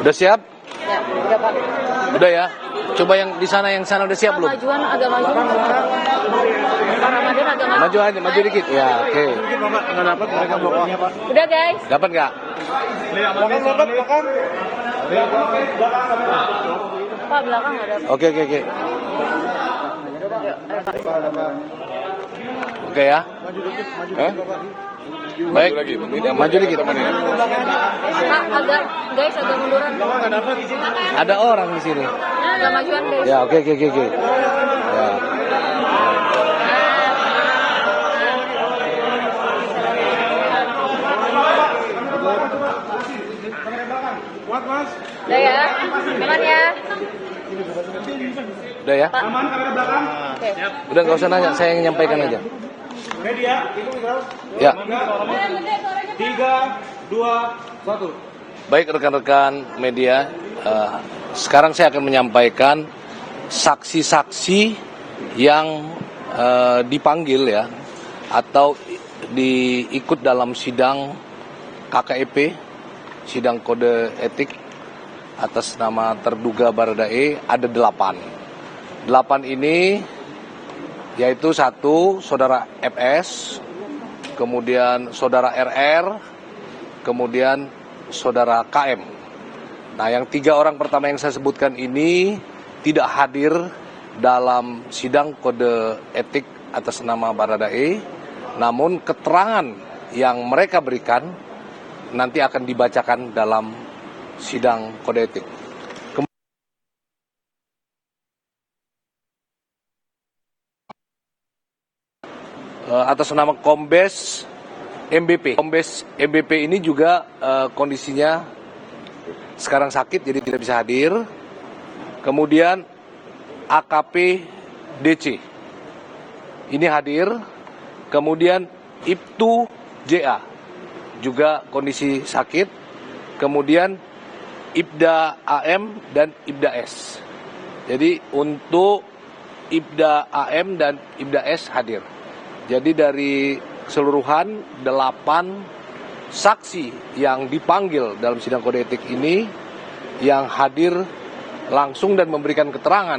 Udah siap? Ya, udah Pak. Udah ya. Coba yang di sana udah siap belum? Majuan agak maju. Pak Ramadan agak maju. Maju aja, maju dikit. Ya, oke. Nggak dapat mereka bloknya, Pak. Udah guys. Dapat nggak? Belakang. Pak belakang nggak dapat. Oke. Oke ya. Baik, maju dikit. Pak agak munduran. Ada orang di sini. Agak majuan guys. Ya, oke. Ya. Kuat, Mas. Udah ya. Aman ya. Udah ya? Aman kamera belakang. Oke. Udah nggak usah nanya, saya yang nyampaikan aja. Media, Ya. 3, 2, 1. Baik rekan-rekan media, sekarang saya akan menyampaikan saksi-saksi yang dipanggil ya atau diikut dalam sidang KKEP, sidang kode etik atas nama terduga Baradae ada 8. 8 ini yaitu 1 saudara FS, kemudian saudara RR, kemudian saudara KM. Nah, yang 3 orang pertama yang saya sebutkan ini tidak hadir dalam sidang kode etik atas nama Baradae, namun keterangan yang mereka berikan nanti akan dibacakan dalam sidang kode etik. Atas nama Kombes MBP. Kombes MBP ini juga kondisinya sekarang sakit jadi tidak bisa hadir. Kemudian AKP DC ini hadir. Kemudian Ibtu JA juga kondisi sakit. Kemudian Ibda AM dan Ibda S. Jadi untuk Ibda AM dan Ibda S hadir. Jadi dari keseluruhan 8 saksi yang dipanggil dalam sidang kode etik ini yang hadir langsung dan memberikan keterangan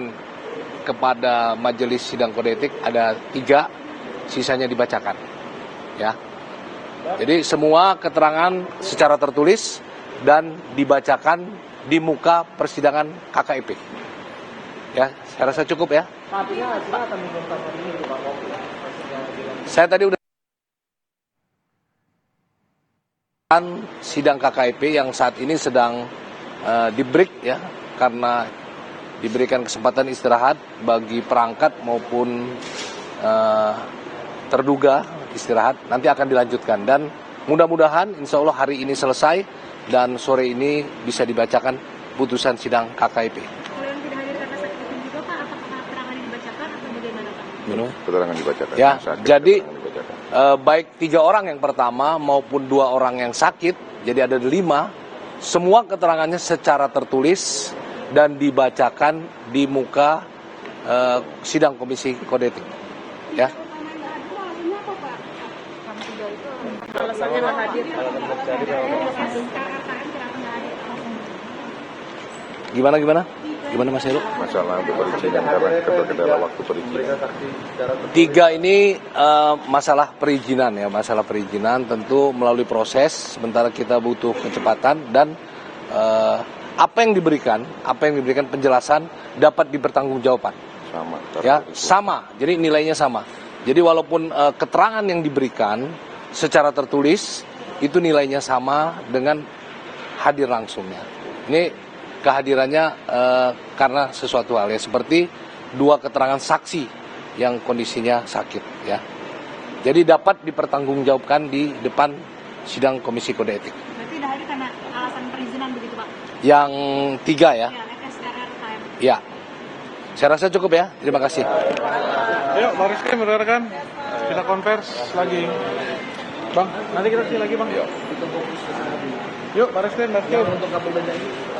kepada majelis sidang kode etik ada 3, sisanya dibacakan. Ya. Jadi semua keterangan secara tertulis dan dibacakan di muka persidangan KKEP. Ya, saya rasa cukup ya. Saya tadi udah sidang KKEP yang saat ini sedang di-break ya, karena diberikan kesempatan istirahat bagi perangkat maupun terduga istirahat, nanti akan dilanjutkan dan mudah-mudahan insya Allah hari ini selesai dan sore ini bisa dibacakan putusan sidang KKEP. Kalau yang tidak hadir karena sakit itu juga Pak, apakah keterangan dibacakan atau bagaimana Pak? Keterangan dibacakan. Ya, sakit, jadi dibacakan. Baik 3 orang yang pertama maupun 2 orang yang sakit, jadi ada 5, semua keterangannya secara tertulis dan dibacakan di muka sidang komisi kode etik. Ya. Alasannya nggak hadir. Gimana Mas Heru? Masalah untuk perizinan karena kendala waktu perizinan. 3 ini masalah perizinan tentu melalui proses, sementara kita butuh kecepatan dan apa yang diberikan penjelasan dapat dipertanggungjawabkan. Sama. Ya, sama. Jadi nilainya sama. Jadi walaupun keterangan yang diberikan secara tertulis itu nilainya sama dengan hadir langsungnya. Ini kehadirannya karena sesuatu hal ya, seperti 2 keterangan saksi yang kondisinya sakit ya. Jadi dapat dipertanggungjawabkan di depan sidang komisi kode etik. Berarti tidak hadir karena alasan perizinan begitu Pak? Yang 3 ya. Ya, FSRR KM. Ya. Saya rasa cukup ya. Terima kasih. Ayo, Baris Krim, rekan. Kita konvers lagi. Bang, nanti kita sih lagi, Bang. Yuk, Baris Krim. Untuk Kapolda Jambi.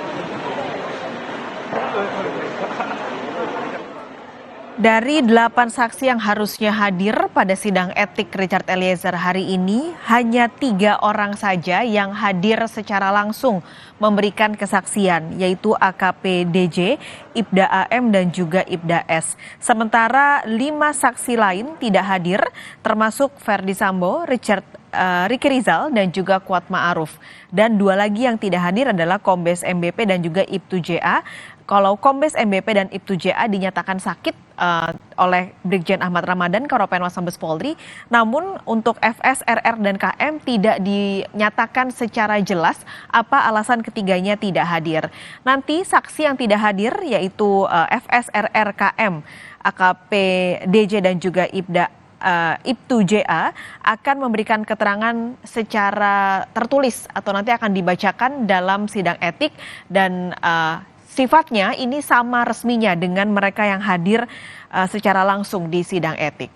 Dari 8 saksi yang harusnya hadir pada sidang etik Richard Eliezer hari ini, hanya 3 orang saja yang hadir secara langsung memberikan kesaksian, yaitu AKP DJ, Ibda AM, dan juga Ibda S. Sementara 5 saksi lain tidak hadir, termasuk Ferdi Sambo, Ricky Rizal, dan juga Kuat Ma'aruf. Dan 2 lagi yang tidak hadir adalah Kombes MBP dan juga Ibtu JA. Kalau Kombes MBP dan Ibtu JA dinyatakan sakit oleh Brigjen Ahmad Ramadan, Karopenmas Mabes Polri, namun untuk FS, RR, dan KM tidak dinyatakan secara jelas apa alasan ketiganya tidak hadir. Nanti saksi yang tidak hadir yaitu FS, RR, KM, AKP DJ, dan juga Ibtu JA akan memberikan keterangan secara tertulis atau nanti akan dibacakan dalam sidang etik, dan sifatnya ini sama resminya dengan mereka yang hadir secara langsung di sidang etik.